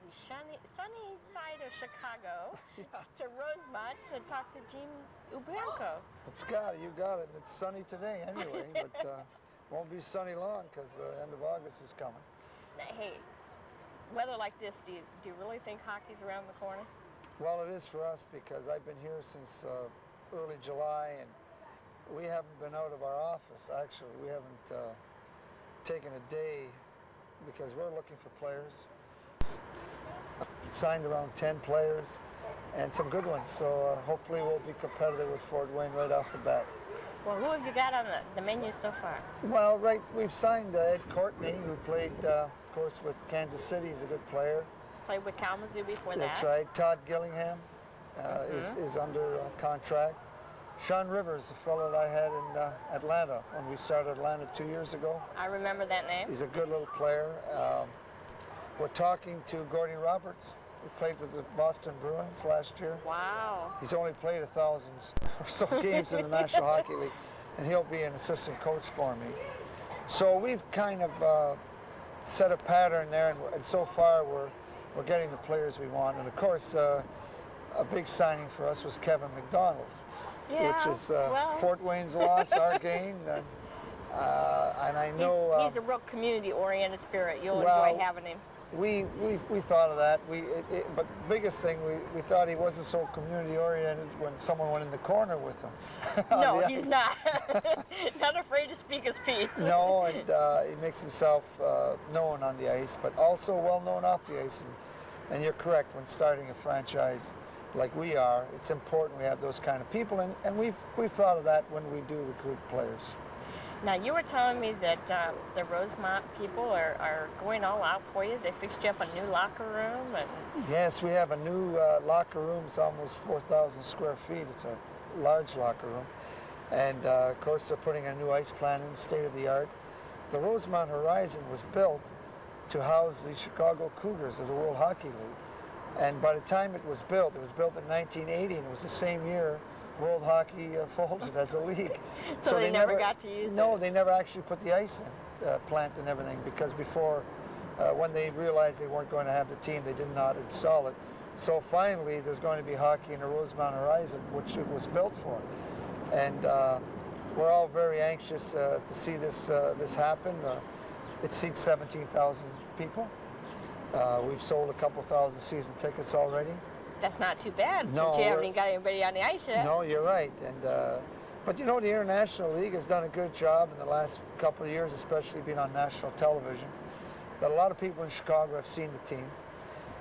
the sunny side of Chicago to Rosemont to talk to Gene Ubriaco. Scott, you got it. It's sunny today anyway, but won't be sunny long because the end of August is coming. Now, hey, weather like this, do you really think hockey's around the corner? Well, it is for us because I've been here since early July, and we haven't been out of our office. Actually, we haven't taken a day because we're looking for players. Signed around 10 players and some good ones, so hopefully we'll be competitive with Fort Wayne right off the bat. Well, who have you got on the menu so far? Well, we've signed Ed Courtney, who played, of course, with Kansas City. He's a good player. Played with Kalamazoo before that. That's right. Todd Gillingham is under contract. Sean Rivers, the fellow that I had in Atlanta when we started Atlanta 2 years ago. I remember that name. He's a good little player. We're talking to Gordy Roberts, who played with the Boston Bruins last year. Wow. He's only played 1,000 or so games in the National Hockey League, and he'll be an assistant coach for me. So we've kind of set a pattern there, and so far we're getting the players we want. And of course, a big signing for us was Kevin McDonald, which is Fort Wayne's loss, our gain. And I know he's a real community-oriented spirit. You'll enjoy having him. We thought of that. But the biggest thing, we thought he wasn't so community-oriented when someone went in the corner with him. No, he's not. Not afraid to speak his piece. No, and he makes himself known on the ice, but also well-known off the ice. And you're correct, when starting a franchise like we are, it's important we have those kind of people, and we've thought of that when we do recruit players. Now, you were telling me that the Rosemont people are going all out for you. They fixed you up a new locker room. Yes, we have a new locker room. It's almost 4,000 square feet. It's a large locker room. And, of course, they're putting a new ice plant in, state-of-the-art. The Rosemont Horizon was built to house the Chicago Cougars of the World Hockey League. And by the time it was built in 1980, and it was the same year World Hockey folded as a league. So they never got to use it? No, they never actually put the ice in, plant and everything, because before, when they realized they weren't going to have the team, they did not install it. So finally, there's going to be hockey in the Rosemont Horizon, which it was built for. And we're all very anxious to see this happen. It seats 17,000 people. We've sold a couple thousand season tickets already. That's not too bad, no, since you haven't even got anybody on the ice yet. No, you're right. And but you know, the International League has done a good job in the last couple of years, especially being on national television. That a lot of people in Chicago have seen the team.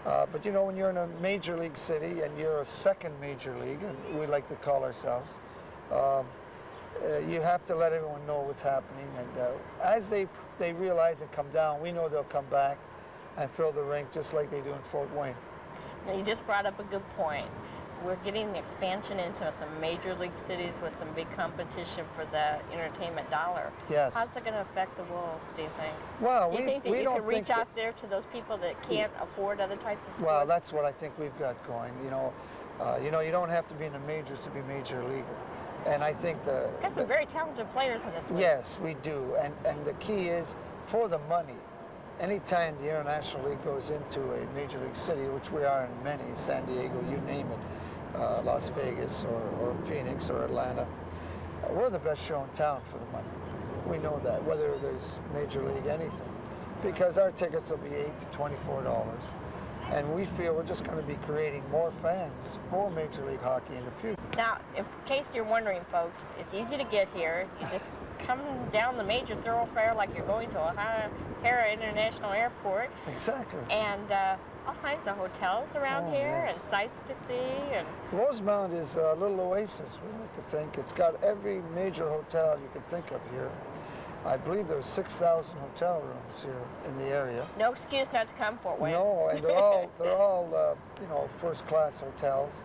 But you know, when you're in a major league city and you're a second major league, and we like to call ourselves, you have to let everyone know what's happening. And as they realize and come down, we know they'll come back and fill the rink just like they do in Fort Wayne. Now, you just brought up a good point. We're getting expansion into some major league cities with some big competition for the entertainment dollar. Yes. How's it going to affect the Wolves, do you think? Well, do you think that you can reach out there to those people that can't afford other types of sports? Well, that's what I think we've got going. You know, you don't have to be in the majors to be major leaguer. And I think we've got some very talented players in this league. Yes, we do. And the key is for the money. Anytime the International League goes into a major league city, which we are in many, San Diego, you name it, Las Vegas or Phoenix or Atlanta, we're the best show in town for the money. We know that, whether there's major league anything, because our tickets will be $8 to $24. And we feel we're just going to be creating more fans for Major League Hockey in the future. Now, in case you're wondering, folks, it's easy to get here. You just come down the major thoroughfare like you're going to O'Hara International Airport. Exactly. And all kinds of hotels around here and sights to see. And Rosemont is a little oasis, we like to think. It's got every major hotel you can think of here. I believe there's 6,000 hotel rooms here in the area. No excuse not to come, Fort Wayne. No, and they're all you know, first-class hotels.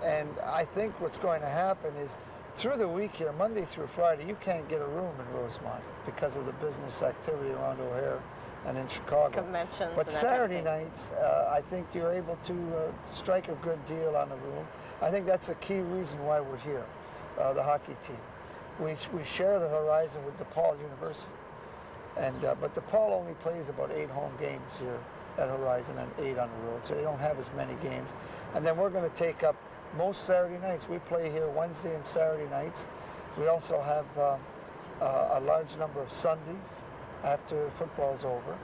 And I think what's going to happen is through the week here, Monday through Friday, you can't get a room in Rosemont because of the business activity around O'Hare and in Chicago. Conventions. But Saturday nights, I think you're able to strike a good deal on a room. I think that's a key reason why we're here, the hockey team. We share the horizon with DePaul University, and but DePaul only plays about 8 home games here at Horizon and 8 on the road, so they don't have as many games. And then we're going to take up most Saturday nights. We play here Wednesday and Saturday nights. We also have a large number of Sundays after football's over,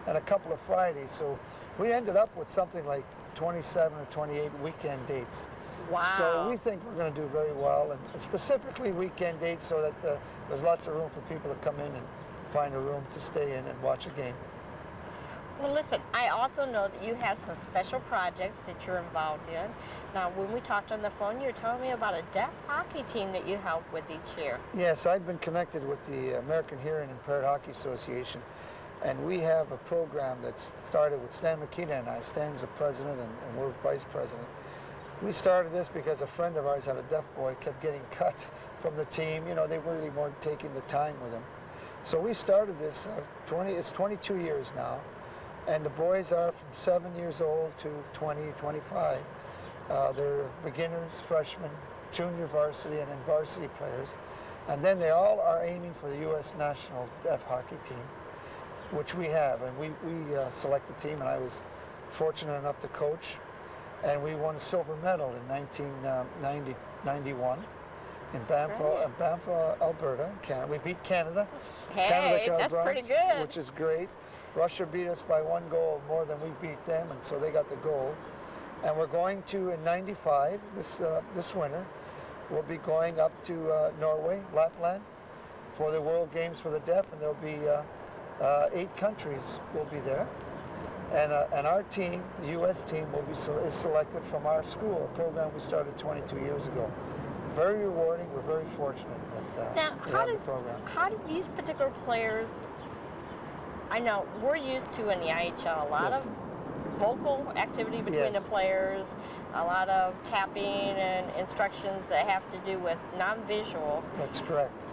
and a couple of Fridays. So we ended up with something like 27 or 28 weekend dates. Wow. So we think we're going to do very well, and specifically weekend dates, so that there's lots of room for people to come in and find a room to stay in and watch a game. Well, listen, I also know that you have some special projects that you're involved in. Now, when we talked on the phone, you were telling me about a deaf hockey team that you help with each year. Yes, I've been connected with the American Hearing Impaired Hockey Association, and we have a program that's started with Stan McKenna and I. Stan's the president, and we're vice president. We started this because a friend of ours had a deaf boy, kept getting cut from the team. You know, they really weren't taking the time with him. So we started this, it's 22 years now, and the boys are from 7 years old to 20, 25. They're beginners, freshmen, junior varsity, and then varsity players. And then they all are aiming for the U.S. national deaf hockey team, which we have. And we select the team, and I was fortunate enough to coach. And we won a silver medal in 1991 in Banff, Alberta, Canada. We beat Canada. Hey, Canada that's bronze, pretty good. which is great. Russia beat us by 1 goal more than we beat them, and so they got the gold. And we're going to, in 95, this winter, we'll be going up to Norway, Lapland, for the World Games for the Deaf, and there'll be 8 countries will be there. And our team, the U.S. team, is selected from our school, a program we started 22 years ago. Very rewarding. We're very fortunate that we have the program. How do these particular players, I know we're used to in the IHL a lot of vocal activity between the players, a lot of tapping and instructions that have to do with non-visual. That's correct.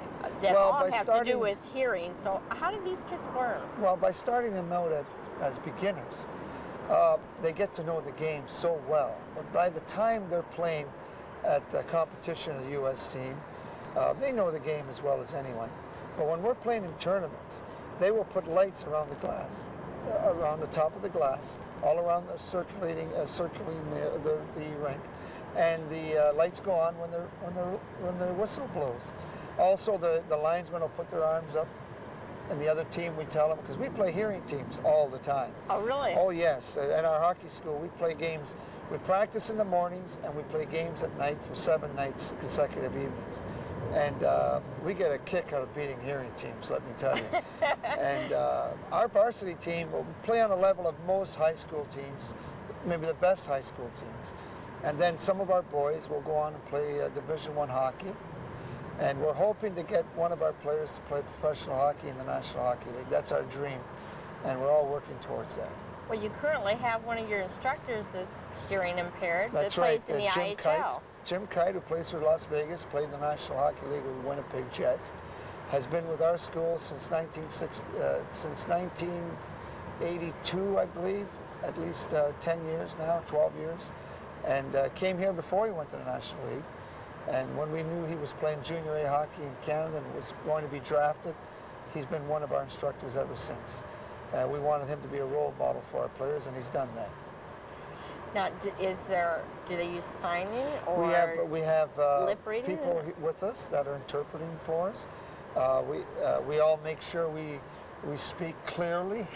That all have to do with hearing. So how do these kids learn? Well, by starting them out as beginners, they get to know the game so well. But by the time they're playing at the competition of the U.S. team, they know the game as well as anyone. But when we're playing in tournaments, they will put lights around the glass, around the top of the glass, all around the circulating the rink, and the lights go on when the whistle blows. Also, the linesmen will put their arms up, and the other team, we tell them, because we play hearing teams all the time. Oh, really? Oh, yes. At our hockey school, we play games. We practice in the mornings, and we play games at night for 7 nights, consecutive evenings. And we get a kick out of beating hearing teams, let me tell you. And our varsity team will play on a level of most high school teams, maybe the best high school teams. And then some of our boys will go on and play Division I hockey. And we're hoping to get one of our players to play professional hockey in the National Hockey League. That's our dream, and we're all working towards that. Well, you currently have one of your instructors that's hearing impaired that plays in the Jim IHL. Kite. Jim Kite, who plays for Las Vegas, played in the National Hockey League with the Winnipeg Jets, has been with our school since 1982, I believe, at least 10 years now, 12 years, and came here before he went to the National League. And when we knew he was playing junior A hockey in Canada and was going to be drafted, he's been one of our instructors ever since. We wanted him to be a role model for our players, and he's done that. Now, do they use signing or we have lip reading? People with us that are interpreting for us. We all make sure we speak clearly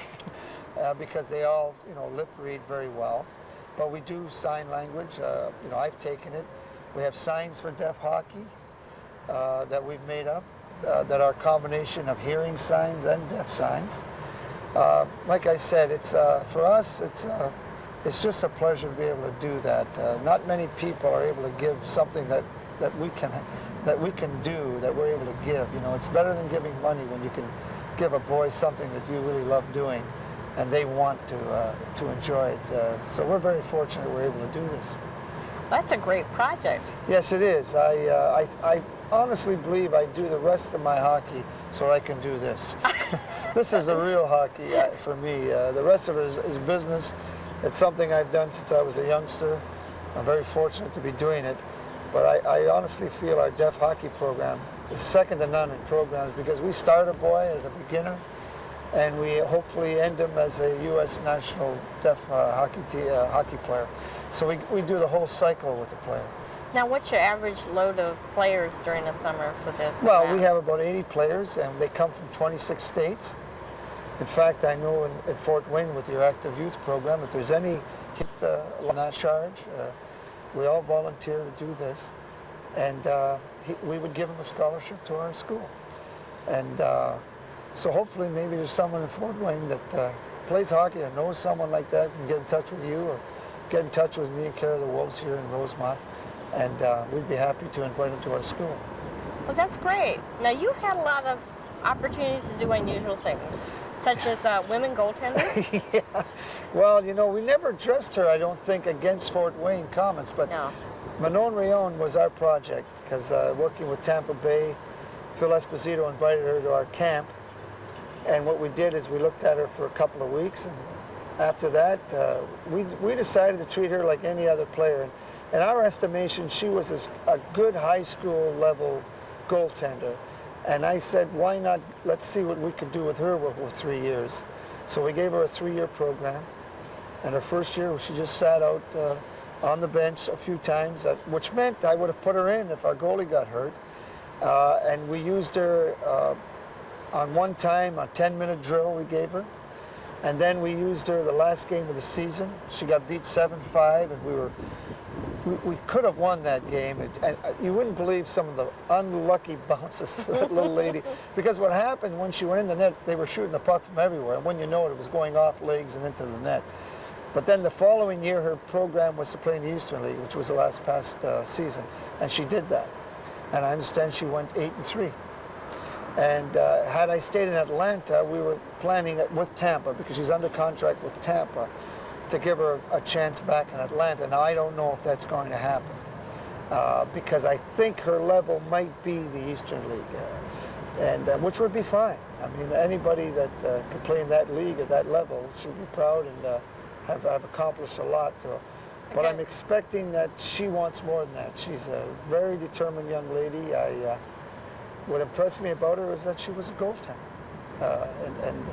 because they all lip read very well. But we do sign language. I've taken it. We have signs for deaf hockey that we've made up that are a combination of hearing signs and deaf signs. Like I said, it's for us. It's just a pleasure to be able to do that. Not many people are able to give something that we can do, that we're able to give. It's better than giving money when you can give a boy something that you really love doing, and they want to enjoy it. So we're very fortunate we're able to do this. That's a great project. Yes, it is. I honestly believe I do the rest of my hockey so I can do this. This is the real hockey for me. The rest of it is business. It's something I've done since I was a youngster. I'm very fortunate to be doing it. But I honestly feel our deaf hockey program is second to none in programs because we start a boy as a beginner, and we hopefully end him as a U.S. national deaf hockey player. So we do the whole cycle with the player. Now, what's your average load of players during the summer for this Well, event? we have about 80 players, and they come from 26 states. In fact, I know in Fort Wayne with your active youth program, if there's any hit not charge, we all volunteer to do this, and we would give them a scholarship to our school. And so hopefully maybe there's someone in Fort Wayne that plays hockey or knows someone like that and get in touch with you or get in touch with me and Care of the Wolves here in Rosemont, and we'd be happy to invite them to our school. Well, that's great. Now, you've had a lot of opportunities to do unusual things, such as women goaltenders. Yeah. Well, you know, we never addressed her, I don't think, against Fort Wayne comments, but No. Manon Rayon was our project because working with Tampa Bay, Phil Esposito invited her to our camp, and what we did is we looked at her for a couple of weeks, and after that, we decided to treat her like any other player. In our estimation, she was a good high school level goaltender. And I said, why not, let's see what we could do with her over 3 years. So we gave her a 3-year program. And her first year, she just sat out on the bench a few times, which meant I would have put her in if our goalie got hurt. And we used her on one time, a 10-minute drill we gave her. And then we used her the last game of the season. She got beat 7-5, and we could have won that game. And you wouldn't believe some of the unlucky bounces for that little lady. Because what happened when she went in the net, they were shooting the puck from everywhere. And when you know it, it was going off legs and into the net. But then the following year, her program was to play in the Eastern League, which was the past season. And she did that. And I understand she went 8-3. And had I stayed in Atlanta, we were planning it with Tampa, because she's under contract with Tampa, to give her a chance back in Atlanta. Now, I don't know if that's going to happen, because I think her level might be the Eastern League, which would be fine. I mean, anybody that could play in that league at that level should be proud and have accomplished a lot. But I'm expecting that she wants more than that. She's a very determined young lady. What impressed me about her is that she was a goaltender. And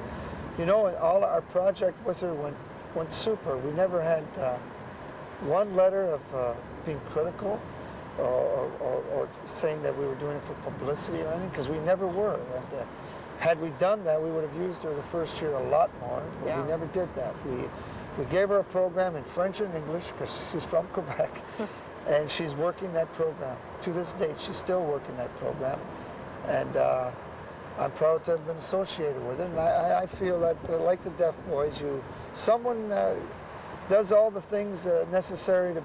you know, all our project with her went super. We never had one letter of being critical or saying that we were doing it for publicity or anything, because we never were. And had we done that, we would have used her the first year a lot more, but we never did that. We gave her a program in French and English, because she's from Quebec, and she's working that program. To this date, she's still working that program. And I'm proud to have been associated with it. And I feel that, like the Deaf Boys, someone does all the things necessary to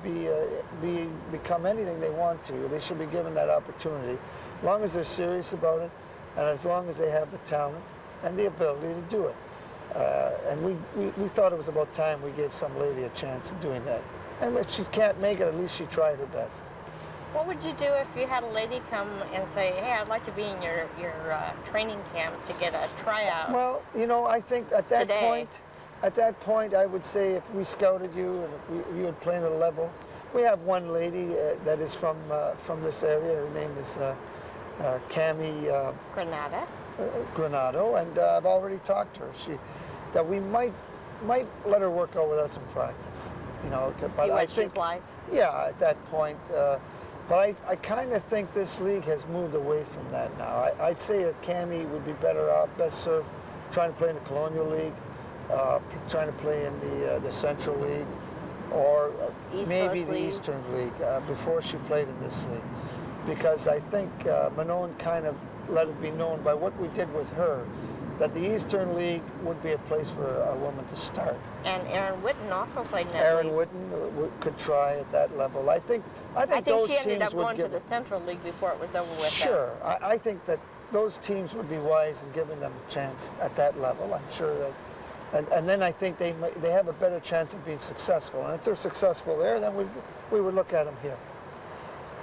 become anything they want to. They should be given that opportunity, as long as they're serious about it, and as long as they have the talent and the ability to do it. And we thought it was about time we gave some lady a chance of doing that. And if she can't make it, at least she tried her best. What would you do if you had a lady come and say, hey, I'd like to be in your training camp to get a tryout? Well, you know, I think at that point, I would say if we scouted you and if you had played at a level, we have one lady that is from this area. Her name is Cami Granado, and I've already talked to her. That we might let her work out with us in practice. You know, but I think, she's like. Yeah, at that point. But I kind of think this league has moved away from that now. I'd say that Cami would be better off, best served, trying to play in the Colonial League, trying to play in the Central League, or maybe the Eastern League before she played in this league. Because I think Manon kind of let it be known by what we did with her that the Eastern League would be a place for a woman to start. And Erin Whitten also played in that Erin league. Whitten could try at that level. I think those she ended teams up would going to the Central League before it was over with. Sure. I think that those teams would be wise in giving them a chance at that level. I'm sure that, and then I think they have a better chance of being successful. And if they're successful there, then we would look at them here.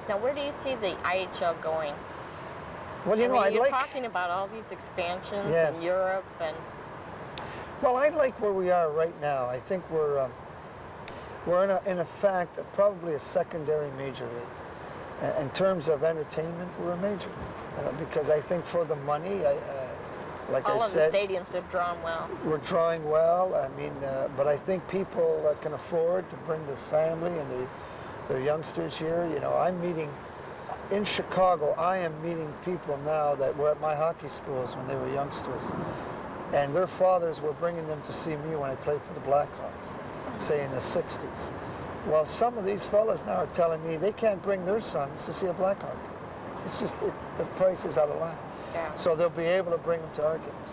Now, where do you see the IHL going? Well, you know, you're talking about all these expansions in Europe and. Well, I like where we are right now. I think we're in a fact probably a secondary major league. In terms of entertainment, we're a major because I think for the money, Like all I of said, the stadiums have drawn well. we're drawing well. I mean, but I think people can afford to bring their family and their youngsters here. You know, I'm meeting in Chicago. I am meeting people now that were at my hockey schools when they were youngsters, and their fathers were bringing them to see me when I played for the Blackhawks, say in the '60s. Well, some of these fellas now are telling me they can't bring their sons to see a Blackhawk. It's just the price is out of line. Yeah. So they'll be able to bring them to our games.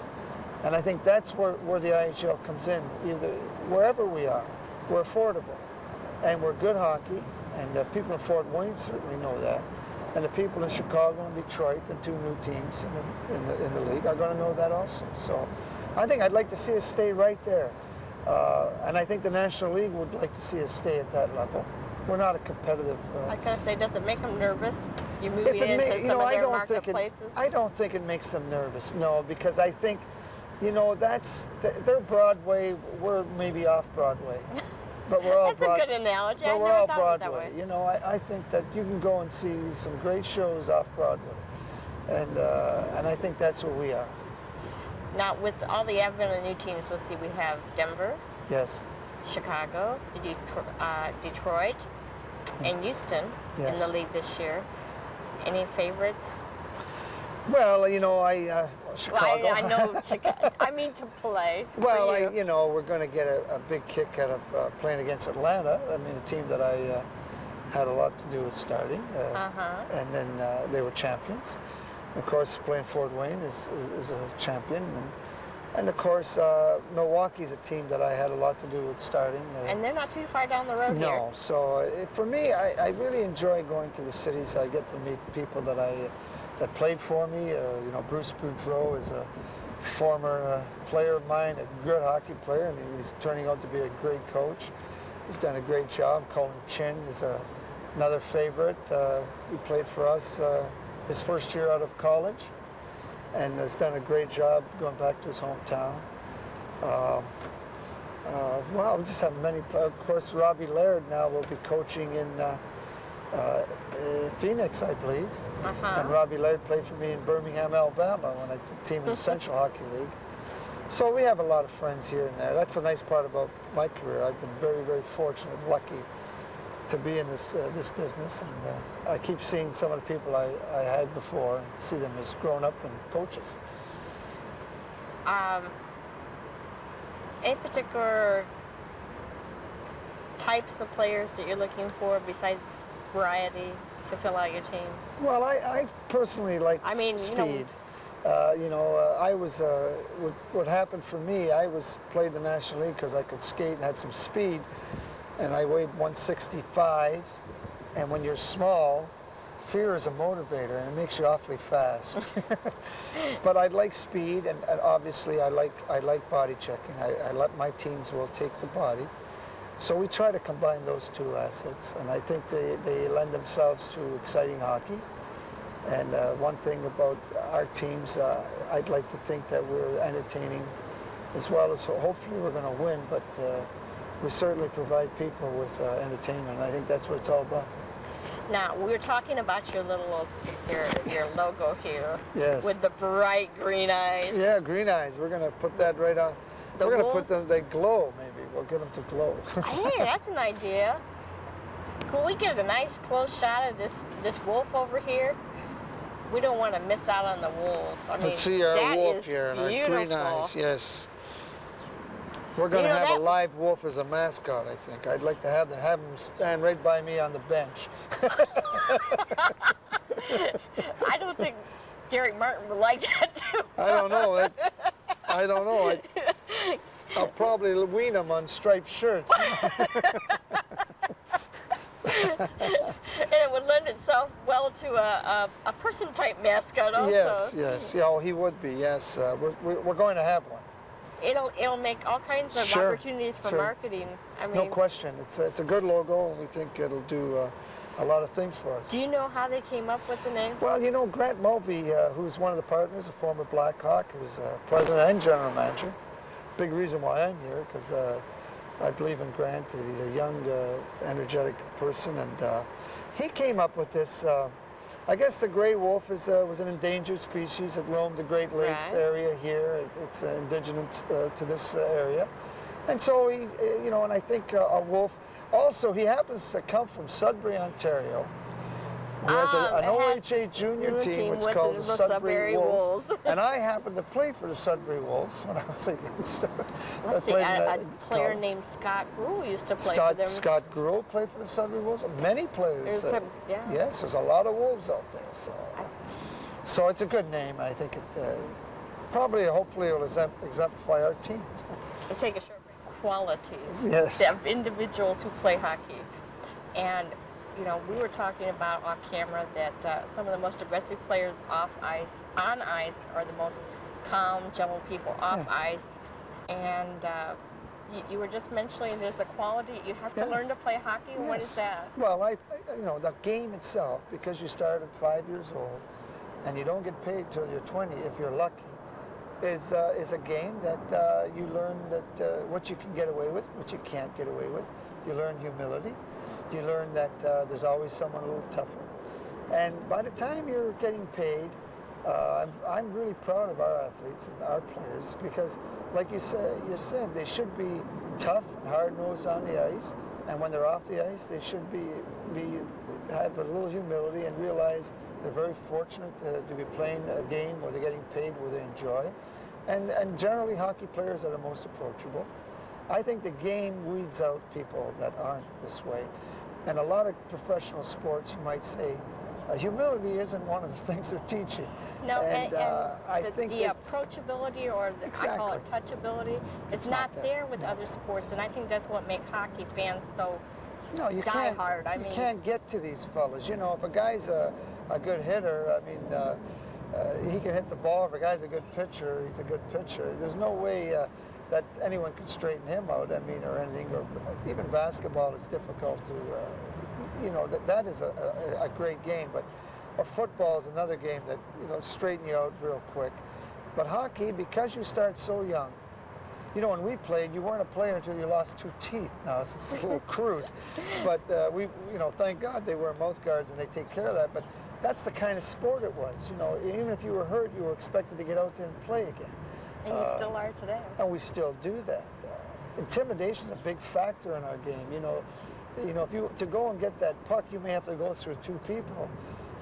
And I think that's where the IHL comes in. Either wherever we are, we're affordable, and we're good hockey, and people in Fort Wayne certainly know that. And the people in Chicago and Detroit, and two new teams in the league, are going to know that also. So I think I'd like to see us stay right there. And I think the National League would like to see us stay at that level. We're not a competitive... I was going to say, does it make them nervous? You moving into some of their marketplaces? I don't think it makes them nervous, no, because I think, you know, they're Broadway, we're maybe off Broadway. But we're all That's a good analogy. But I we're never all thought Broadway. of it that way. You know, I think that you can go and see some great shows off Broadway. And I think that's where we are. Now, with all the advent of new teams, let's see, we have Denver, Yes. Chicago, Detroit, and Houston in the league this year. Any favorites? Well, you know, Chicago. Well, I know Chicago. I mean to play. Well, you know, we're going to get a big kick out of playing against Atlanta. I mean, a team that I had a lot to do with starting. And then they were champions. Of course, playing Fort Wayne is a champion. And of course, Milwaukee's a team that I had a lot to do with starting. And they're not too far down the road here. No, so for me, I really enjoy going to the cities. I get to meet people that played for me. You know, Bruce Boudreau is a former player of mine, a good hockey player, and he's turning out to be a great coach. He's done a great job. Colin Chin is another favorite. He played for us his first year out of college, and has done a great job going back to his hometown. Well, we just have many. Of course, Robbie Laird now will be coaching in Phoenix, I believe. And Robbie Laird played for me in Birmingham, Alabama, when I teamed in the Central Hockey League. So we have a lot of friends here and there. That's a nice part about my career. I've been very, very fortunate, lucky to be in this business, and I keep seeing some of the people I had before, and see them as grown up and coaches. Any particular types of players that you're looking for besides variety to fill out your team? Well, I personally like speed. You know, I was, what happened for me, I played the National League because I could skate and had some speed, and I weighed 165, and when you're small, fear is a motivator, and it makes you awfully fast. But I like speed, and obviously I like body checking. I let my teams will take the body. So we try to combine those two assets, and I think they lend themselves to exciting hockey. And one thing about our teams, I'd like to think that we're entertaining as well as hopefully we're going to win, but we certainly provide people with entertainment. I think that's what it's all about. Now, we were talking about your your logo here. Yes. With the bright green eyes. Yeah, green eyes. We're going to put that right on. We're going to put them, they glow maybe. We'll get them to glow. Hey, that's an idea. Could we get a nice close shot of this wolf over here? We don't want to miss out on the wolves. I mean, let's see our wolf here and our green eyes. Yes. We're going to have a live wolf as a mascot, I think. I'd like to have them stand right by me on the bench. I don't think Derek Martin would like that too. I don't know. I don't know. I'll probably wean them on striped shirts. And it would lend itself well to a person-type mascot also. Yes, yes. Yeah, oh, he would be, yes. We're going to have one. It'll make all kinds of opportunities for marketing. I mean, no question. It's a good logo, and we think it'll do a lot of things for us. Do you know how they came up with the name? Well, you know, Grant Mulvey, who's one of the partners, a former Blackhawk, who's president and general manager. Big reason why I'm here, because I believe in Grant. He's a young, energetic person, and he came up with this I guess the gray wolf was an endangered species. It roamed the Great Lakes Right. area here. It's indigenous to this area. And so he, and I think a wolf, also he happens to come from Sudbury, Ontario. He has an OHA junior team, which is called the Sudbury Wolves. And I happened to play for the Sudbury Wolves when I was a youngster. Let's see, a player named Scott Gruhl used to play for them. Scott Gruhl played for the Sudbury Wolves. Many players. Yes, there's a lot of wolves out there. So it's a good name. I think it probably, hopefully, it will exemplify our team. We'll take a short break. Qualities yes. of individuals who play hockey. And we were talking about off camera that some of the most aggressive players on ice are the most calm, gentle people off ice. And you were just mentioning there's a quality you have to learn to play hockey. What is that? Well, the game itself, because you start at 5 years old and you don't get paid till you're 20 if you're lucky, is a game that you learn that what you can get away with, what you can't get away with. You learn humility. You learn that there's always someone a little tougher. And by the time you're getting paid, I'm really proud of our athletes and our players because, like you said, they should be tough and hard-nosed on the ice. And when they're off the ice, they should have a little humility and realize they're very fortunate to be playing a game where they're getting paid, where they enjoy. And generally, hockey players are the most approachable. I think the game weeds out people that aren't this way. And a lot of professional sports, you might say, humility isn't one of the things they're teaching. No, and I think the approachability or I call it touchability, it's not there with other sports, and I think that's what makes hockey fans so die-hard. You can't get to these fellas. If a guy's a good hitter, I mean, he can hit the ball. If a guy's a good pitcher, he's a good pitcher. There's no way that anyone can straighten him out, I mean, or anything. Or even basketball is difficult to, that is a great game. But football is another game that, straighten you out real quick. But hockey, because you start so young, when we played, you weren't a player until you lost 2 teeth. Now, it's a little crude. But thank God they wear mouth guards and they take care of that. But that's the kind of sport it was. Even if you were hurt, you were expected to get out there and play again. And you still are today. And we still do that. Intimidation is a big factor in our game. If you to go and get that puck, you may have to go through 2 people,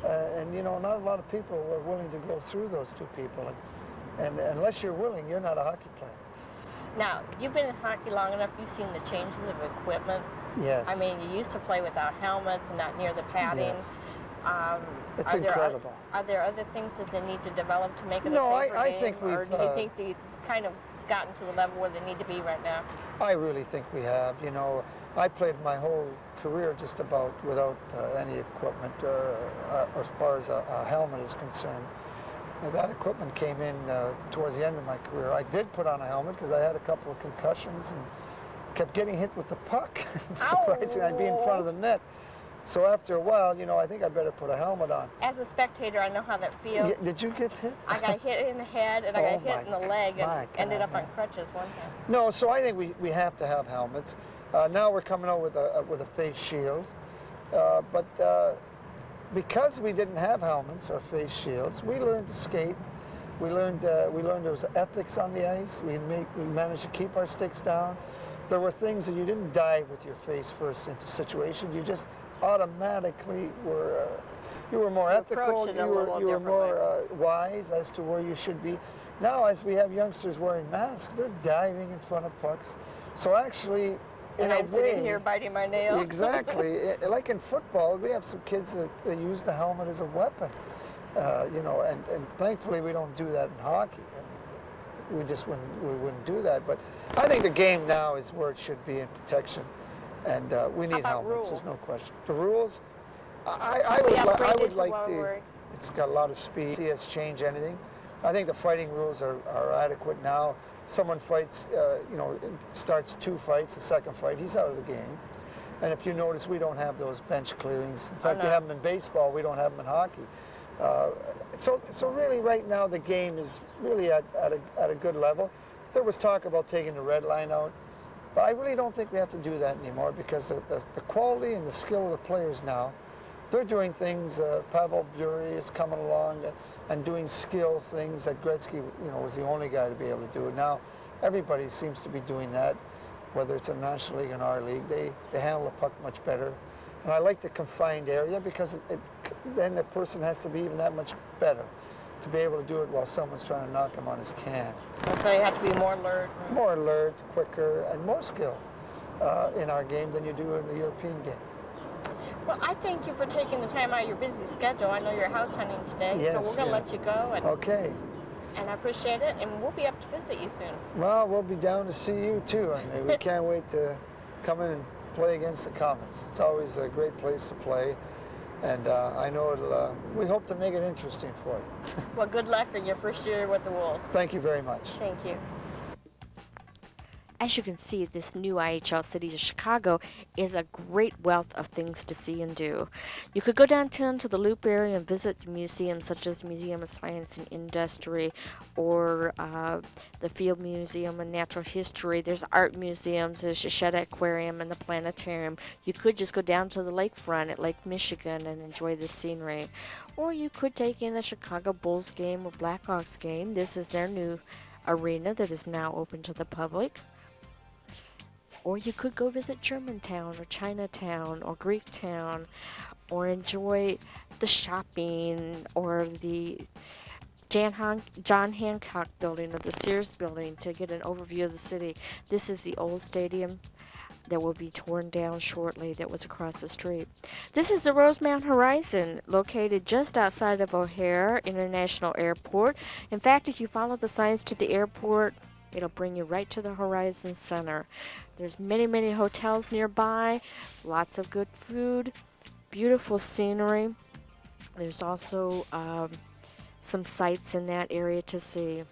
and not a lot of people are willing to go through those 2 people. And unless you're willing, you're not a hockey player. Now, you've been in hockey long enough. You've seen the changes of equipment. Yes. I mean, you used to play without helmets and not near the padding. Yes. It's incredible. Are there other things that they need to develop to make it a safer I game? think we've... Or do you think they've kind of gotten to the level where they need to be right now? I really think we have. I played my whole career just about without any equipment as far as a helmet is concerned. That equipment came in towards the end of my career. I did put on a helmet because I had a couple of concussions and kept getting hit with the puck. Surprisingly, I'd be in front of the net. So after a while, I think I better put a helmet on. As a spectator, I know how that feels. Did you get hit? I got hit in the head and I got hit in the leg and ended up on crutches one time. No, so I think we have to have helmets. Now we're coming out with a face shield, but because we didn't have helmets or face shields, we learned to skate. We learned there was ethics on the ice. We managed to keep our sticks down. There were things that you didn't dive with your face first into situations. You just automatically were you were more ethical. You were more wise as to where you should be. Now, as we have youngsters wearing masks, they're diving in front of pucks. So actually, and I'm sitting here biting my nails. Exactly. Like in football, we have some kids that use the helmet as a weapon. And thankfully we don't do that in hockey. We wouldn't do that. But I think the game now is where it should be in protection, and we need helmets. Rules? There's no question. The rules, I would like to. It's got a lot of speed. See us change anything. I think the fighting rules are adequate now. Someone fights, starts 2 fights, the second fight, he's out of the game. And if you notice, we don't have those bench clearings. In fact, you have them in baseball, we don't have them in hockey. So really right now the game is really at a good level. There was talk about taking the red line out, but I really don't think we have to do that anymore because the quality and the skill of the players now They're doing things, Pavel Bure is coming along and doing skill things that Gretzky, you know, was the only guy to be able to do. Now, everybody seems to be doing that, whether it's a National League and our league. They handle the puck much better. And I like the confined area because then the person has to be even that much better to be able to do it while someone's trying to knock him on his can. And so you have to be more alert. More alert, quicker, and more skilled in our game than you do in the European game. Well, I thank you for taking the time out of your busy schedule. I know you're house hunting today, Yes, so we're going to let you go. And, okay. And I appreciate it, and we'll be up to visit you soon. Well, we'll be down to see you too, and we can't wait to come in and play against the Comets. It's always a great place to play, and I know it'll, we hope to make it interesting for you. Well, good luck in your first year with the Wolves. Thank you very much. Thank you. As you can see, this new IHL city of Chicago is a great wealth of things to see and do. You could go downtown to the Loop area and visit museums such as Museum of Science and Industry or the Field Museum of Natural History. There's art museums, there's Shedd Aquarium and the Planetarium. You could just go down to the lakefront at Lake Michigan and enjoy the scenery. Or you could take in the Chicago Bulls game or Blackhawks game. This is their new arena that is now open to the public. Or you could go visit Germantown or Chinatown or Greektown or enjoy the shopping or the John Hancock building or the Sears building to get an overview of the city. This is the old stadium that will be torn down shortly that was across the street. This is the Rosemount Horizon, located just outside of O'Hare International Airport. In fact, if you follow the signs to the airport, it'll bring you right to the Horizon Center. There's many, many hotels nearby, lots of good food, beautiful scenery. There's also some sights in that area to see.